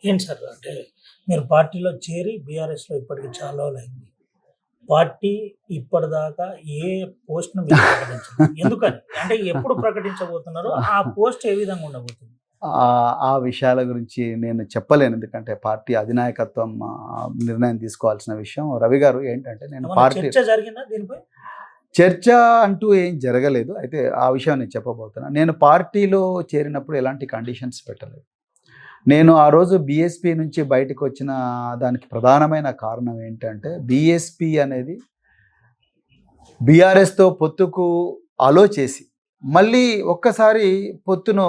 ఏంటి సార్ అంటే మీరు పార్టీలో చేరి బీఆర్ఎస్‌లో ఇప్పటికి చాలా రోజులయింది. పార్టీ ఇప్పటిదాకా ఏ పోస్ట్‌ను మీరు ప్రకటించలేదు. ఎందుకని? అంటే ఎప్పుడు ప్రకటించబోతున్నారు? ఆ పోస్ట్ ఏ విధంగా ఉండబోతుంది? ఆ విషయాల గురించి నేను చెప్పలేను. ఎందుకంటే పార్టీ అధినాయకత్వం నిర్ణయం తీసుకోవాల్సిన విషయం. రవి గారు ఏంటంటే నేను ఏమన్నా పార్టీ చర్చ జరిగిందా దీనిపై? చర్చ అంటూ ఏం జరగలేదు. అయితే ఆ విషయం నేను చెప్పబోతున్నా. నేను పార్టీలో చేరినప్పుడు ఎలాంటి కండిషన్స్ పెట్టలేదు. నేను ఆ రోజు బీఎస్పీ నుంచి బయటకొచ్చిన దానికి ప్రధానమైన కారణం ఏంటంటే, బీఎస్పీ అనేది బీఆర్ఎస్‌తో పొత్తుకు అలో చేసి, మళ్ళీ ఒక్కసారి పొత్తును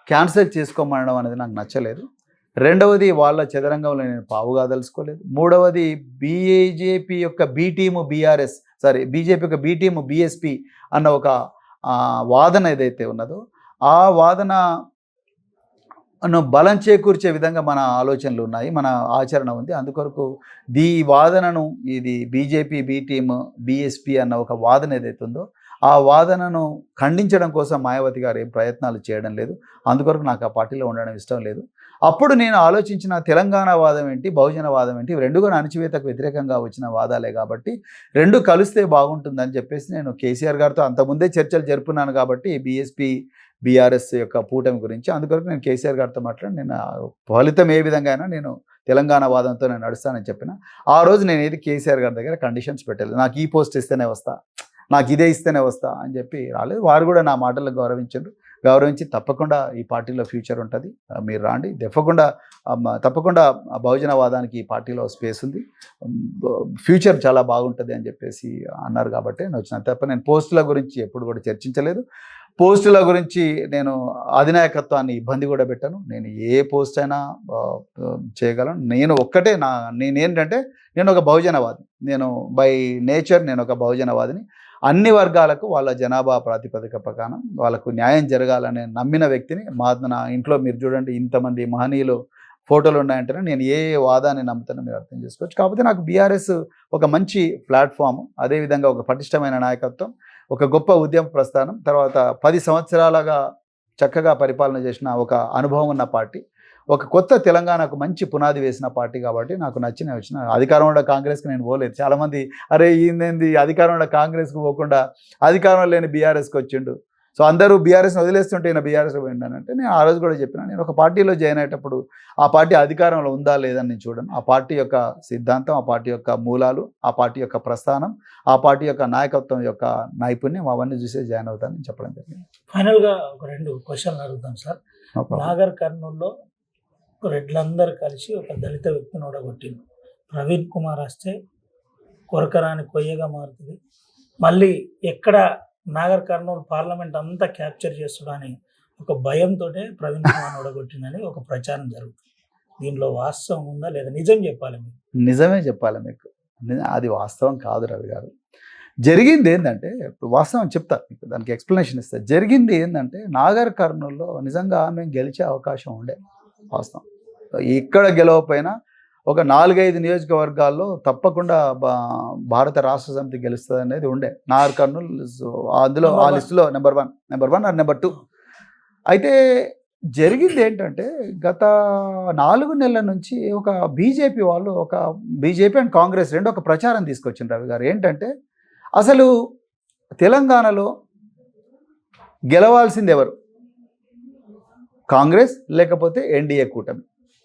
క్యాన్సెల్ చేసుకోమనడం అనేది నాకు నచ్చలేదు. రెండవది వాళ్ళ చదరంగంలో నేను పావుగా దలుచుకోలేదు. మూడవది బీజేపీ యొక్క బి టీము బీఆర్ఎస్ బీజేపీ యొక్క బి టీము బీఎస్పీ అన్న ఒక వాదన ఏదైతే ఉన్నదో, ఆ వాదనను బలం చేకూర్చే విధంగా మన ఆలోచనలు ఉన్నాయి, మన ఆచరణ ఉంది. అందుకొరకు ఈ వాదనను ఇది బీజేపీ బి టీమ్ బీఎస్పీ అన్న ఒక వాదన ఏదైతే ఉందో, ఆ వాదనను ఖండించడం కోసం మాయావతి గారు ఏం ప్రయత్నాలు చేయడం లేదు. అందుకొరకు నాకు ఆ పార్టీలో ఉండడం ఇష్టం లేదు. అప్పుడు నేను ఆలోచించిన తెలంగాణ వాదం ఏంటి, బహుజన వాదం ఏంటి, రెండు కూడా అణచివేతకు వ్యతిరేకంగా వచ్చిన వాదాలే కాబట్టి రెండు కలిస్తే బాగుంటుందని చెప్పేసి నేను కేసీఆర్ గారితో అంతకుముందే చర్చలు జరుపుకున్నాను కాబట్టి బీఎస్పీ బీఆర్ఎస్ యొక్క కూటమి గురించి. అందుకొరకు నేను కేసీఆర్ గారితో మాట్లాడి నేను ఫలితం ఏ విధంగా అయినా నేను తెలంగాణ వాదంతో నేను నడుస్తానని చెప్పిన. ఆ రోజు నేను ఏది కేసీఆర్ గారి దగ్గర కండిషన్స్ పెట్టలేదు. నాకు ఈ పోస్ట్ ఇస్తేనే వస్తా, నాకు ఇదే ఇస్తేనే వస్తా అని చెప్పి రాలేదు. వారు కూడా నా మాటలకు గౌరవించి తప్పకుండా ఈ పార్టీలో ఫ్యూచర్ ఉంటుంది, మీరు రాండి, తప్పకుండా బహుజనవాదానికి ఈ పార్టీలో స్పేస్ ఉంది, ఫ్యూచర్ చాలా బాగుంటుంది అని చెప్పేసి అన్నారు కాబట్టి నేను వచ్చిన. తప్ప నేను పోస్టుల గురించి ఎప్పుడు కూడా చర్చించలేదు. పోస్టుల గురించి నేను అధినాయకత్వాన్ని ఇబ్బంది కూడా పెట్టాను. నేను ఏ పోస్ట్ అయినా చేయగలను. నేనేంటంటే నేను ఒక బహుజనవాది. నేను బై నేచర్ నేను ఒక బహుజనవాదిని. అన్ని వర్గాలకు వాళ్ళ జనాభా ప్రాతిపదిక ప్రకారం వాళ్ళకు న్యాయం జరగాలని నమ్మిన వ్యక్తిని. నా ఇంట్లో మీరు చూడండి, ఇంతమంది మహనీయులు ఫోటోలు ఉన్నాయంటేనే నేను ఏ వాదాన్ని నమ్ముతానో మీరు అర్థం చేసుకోవచ్చు. కాకపోతే నాకు బీఆర్ఎస్ ఒక మంచి ప్లాట్ఫామ్, అదేవిధంగా ఒక పటిష్టమైన నాయకత్వం, ఒక గొప్ప ఉద్యమ ప్రస్థానం, తర్వాత 10 సంవత్సరాలుగా చక్కగా పరిపాలన చేసిన ఒక అనుభవం ఉన్న పార్టీ, ఒక కొత్త తెలంగాణకు మంచి పునాది వేసిన పార్టీ కాబట్టి నాకు వచ్చిన. అధికారంలో కాంగ్రెస్కి నేను పోలేదు. చాలామంది అరే ఈయనేంది అధికారంలో కాంగ్రెస్కి పోకుండా అధికారంలో లేని బీఆర్ఎస్కి వచ్చిండు, సో అందరూ బీఆర్ఎస్ని వదిలేస్తుంటే ఈయన బీఆర్ఎస్లో పోయిండానంటే, నేను ఆ రోజు కూడా చెప్పిన, నేను ఒక పార్టీలో జాయిన్ అయ్యేటప్పుడు ఆ పార్టీ అధికారంలో ఉందా లేదని నేను చూడను. ఆ పార్టీ యొక్క సిద్ధాంతం, ఆ పార్టీ యొక్క మూలాలు, ఆ పార్టీ యొక్క ప్రస్థానం, ఆ పార్టీ యొక్క నాయకత్వం యొక్క నైపుణ్యం అవన్నీ చూసే జాయిన్ అవుతానని చెప్పడం జరిగింది. ఫైనల్‌గా ఒక 2 క్వశ్చన్లు అడుగుతాం సార్. నాగర్ కర్నూల్‌లో రెడ్లందరూ కలిసి ఒక దళిత వ్యక్తిని ఓడగొట్టిండ్రు. ప్రవీణ్ కుమార్ వస్తే కొరకరాని కొయ్యగా మారుతుంది. మళ్ళీ ఎక్కడ నాగర్ కర్నూల్ పార్లమెంట్ అంతా క్యాప్చర్ చేస్తాడని ఒక భయంతోనే ప్రవీణ్ కుమార్ ఓడగొట్టిందని ఒక ప్రచారం జరుగుతుంది. దీనిలో వాస్తవం ఉందా లేదా? నిజం చెప్పాలి మీరు. నిజమే చెప్పాలి మీకు. అది వాస్తవం కాదు రవి గారు. జరిగింది ఏంటంటే, వాస్తవం చెప్తా మీకు, దానికి ఎక్స్ప్లెనేషన్ ఇస్తా. జరిగింది ఏంటంటే, నాగర్ కర్నూల్లో నిజంగా మేము గెలిచే అవకాశం ఉండే. వాస్తవం ఇక్కడ గెలవకపోయినా ఒక 4-5 నియోజకవర్గాల్లో తప్పకుండా భారత రాష్ట్ర సమితి గెలుస్తుంది అనేది ఉండే. నాగర్ కర్నూల్ అందులో ఆ లిస్టులో నెంబర్ 1 ఆర్ నెంబర్ 2. అయితే జరిగింది ఏంటంటే, గత 4 నెలల నుంచి ఒక బీజేపీ వాళ్ళు, ఒక బీజేపీ అండ్ కాంగ్రెస్ రెండు ఒక ప్రచారం తీసుకొచ్చింది రవి గారు. ఏంటంటే, అసలు తెలంగాణలో గెలవాల్సింది ఎవరు? కాంగ్రెస్ లేకపోతే ఎన్డీఏ కూటమి,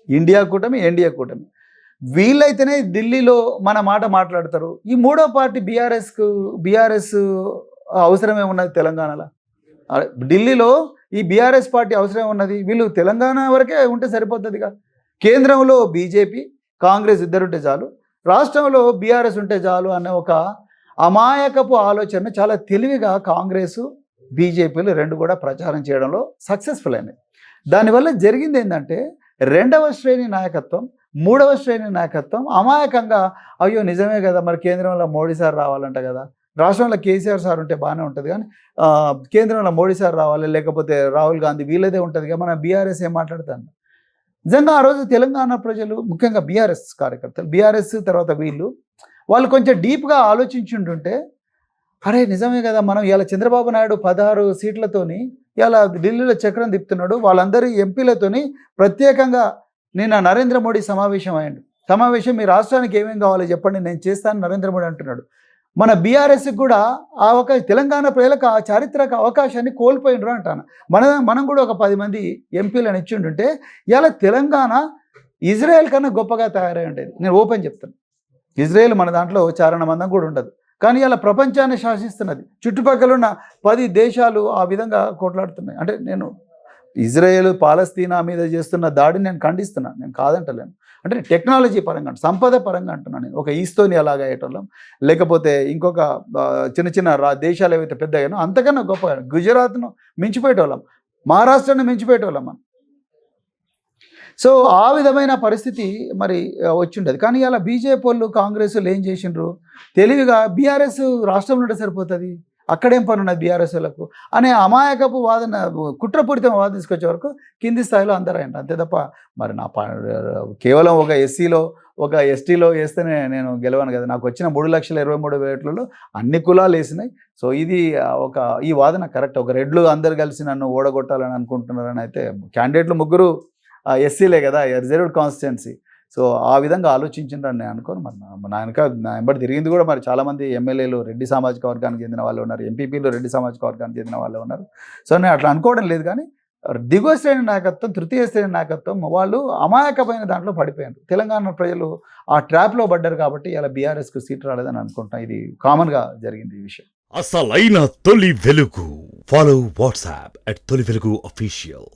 ఇండియా కూటమి, ఎన్డీఏ కూటమి. వీళ్ళైతేనే ఢిల్లీలో మన మాట మాట్లాడతారు. ఈ మూడో పార్టీ బీఆర్ఎస్ అవసరమే ఉన్నది తెలంగాణలో. ఢిల్లీలో ఈ బీఆర్ఎస్ పార్టీ అవసరమే ఉన్నది. వీళ్ళు తెలంగాణ వరకే ఉంటే సరిపోతుందిగా. కేంద్రంలో బీజేపీ కాంగ్రెస్ ఇద్దరుంటే చాలు, రాష్ట్రంలో బీఆర్ఎస్ ఉంటే చాలు అనే ఒక అమాయకపు ఆలోచన చాలా తెలివిగా కాంగ్రెస్ బీజేపీలు రెండు కూడా ప్రచారం చేయడంలో సక్సెస్ఫుల్ అయినాయి. దానివల్ల జరిగింది ఏంటంటే, 2వ శ్రేణి నాయకత్వం, 3వ శ్రేణి నాయకత్వం అమాయకంగా అయ్యో నిజమే కదా, మరి కేంద్రంలో మోడీ సార్ రావాలంట కదా, రాష్ట్రంలో కేసీఆర్ సార్ ఉంటే బాగానే ఉంటుంది కానీ కేంద్రంలో మోడీ సార్ రావాలి, లేకపోతే రాహుల్ గాంధీ వీళ్ళదే ఉంటుంది కదా, మన బీఆర్ఎస్ ఏం మాట్లాడుతాను. నిజంగా ఆ రోజు తెలంగాణ ప్రజలు, ముఖ్యంగా బీఆర్ఎస్ కార్యకర్తలు, బీఆర్ఎస్ తర్వాత వాళ్ళు కొంచెం డీప్గా ఆలోచించుంటుంటే, అరే నిజమే కదా, మనం ఇలా చంద్రబాబు నాయుడు 16 సీట్లతోని ఇలా ఢిల్లీలో చక్రం తిప్పుతున్నాడు, వాళ్ళందరి ఎంపీలతోని ప్రత్యేకంగా నిన్న నరేంద్ర మోడీ సమావేశం అయ్యాడు. సమావేశం మీ రాష్ట్రానికి ఏమేం కావాలో చెప్పండి, నేను చేస్తాను నరేంద్ర మోడీ అంటున్నాడు. మన బీఆర్ఎస్కి కూడా తెలంగాణ ప్రజలకు ఆ చారిత్రక అవకాశాన్ని కోల్పోయినరు అంటాను. మనం కూడా ఒక 10 మంది ఎంపీలను ఇచ్చిండుంటే ఇలా తెలంగాణ ఇజ్రాయెల్ కన్నా గొప్పగా తయారై ఉండేది. నేను ఓపెన్ చెప్తాను. ఇజ్రాయెల్ మన దాంట్లో చారణమందం కూడా ఉండదు, కానీ ఇలా ప్రపంచాన్ని శాసిస్తున్నది. చుట్టుపక్కల ఉన్న 10 దేశాలు ఆ విధంగా కొట్లాడుతున్నాయి. అంటే నేను ఇజ్రాయెల్ పాలస్తీనా మీద చేస్తున్న దాడిని నేను ఖండిస్తున్నాను, నేను కాదంటలేను. అంటే టెక్నాలజీ పరంగా, సంపద పరంగా అంటున్నాను. నేను ఒక ఈస్తోని అలాగా అయ్యేటోళ్ళం, లేకపోతే ఇంకొక చిన్న చిన్న దేశాలు ఏవైతే పెద్దగానో అంతకన్నా గొప్ప గుజరాత్ను మించిపోయేటోళ్ళం, మహారాష్ట్రాన్ని మించిపోయేటోళ్ళం మనం. సో ఆ విధమైన పరిస్థితి మరి వచ్చిండదు. కానీ ఇలా బీజేపీ వాళ్ళు కాంగ్రెస్ వాళ్ళు ఏం చేసిండ్రు, తెలివిగా బీఆర్ఎస్ రాష్ట్రంలో ఉంటే సరిపోతుంది, అక్కడేం పని ఉన్నది బీఆర్ఎస్ వాళ్ళకు అనే అమాయకపు వాదన, కుట్రపూరితం వాదన తీసుకొచ్చే వరకు కింది స్థాయిలో అందరూ అయ్యండి. అంతే తప్ప మరి కేవలం ఒక ఎస్సీలో ఒక ఎస్టీలో వేస్తేనే నేను గెలవను కదా, నాకు వచ్చిన 3,23,000 అన్ని కులాలు వేసినాయి. సో ఇది ఈ వాదన కరెక్ట్. ఒక రెడ్లు అందరు కలిసి నన్ను ఓడగొట్టాలని అనుకుంటున్నారని అయితే, క్యాండిడేట్లు 3 ఎస్సీలే కదా, రిజర్వ్డ్ కాన్స్టిట్యున్సీ. సో ఆ విధంగా ఆలోచించిండ్రని నేను అనుకోను. మరి నా వెంబడి తిరిగింది కూడా మరి చాలామంది ఎమ్మెల్యేలు రెడ్డి సామాజిక వర్గానికి చెందిన వాళ్ళు ఉన్నారు, ఎంపీపీలు రెడ్డి సామాజిక వర్గానికి చెందిన వాళ్ళు ఉన్నారు. సో నేను అట్లా అనుకోవడం లేదు. కానీ దిగువ శ్రేణి నాయకత్వం, తృతీయ శ్రేణి నాయకత్వం వాళ్ళు అమాయకమైన దాంట్లో పడిపోయారు. తెలంగాణ ప్రజలు ఆ ట్రాప్లో పడ్డారు కాబట్టి ఇలా బీఆర్ఎస్కు సీట్ రాలేదని అనుకుంటున్నాను. ఇది కామన్గా జరిగింది ఈ విషయం. అసలైన తొలి వెలుగు. ఫాలో వాట్సాప్ @తొలి వెలుగు official.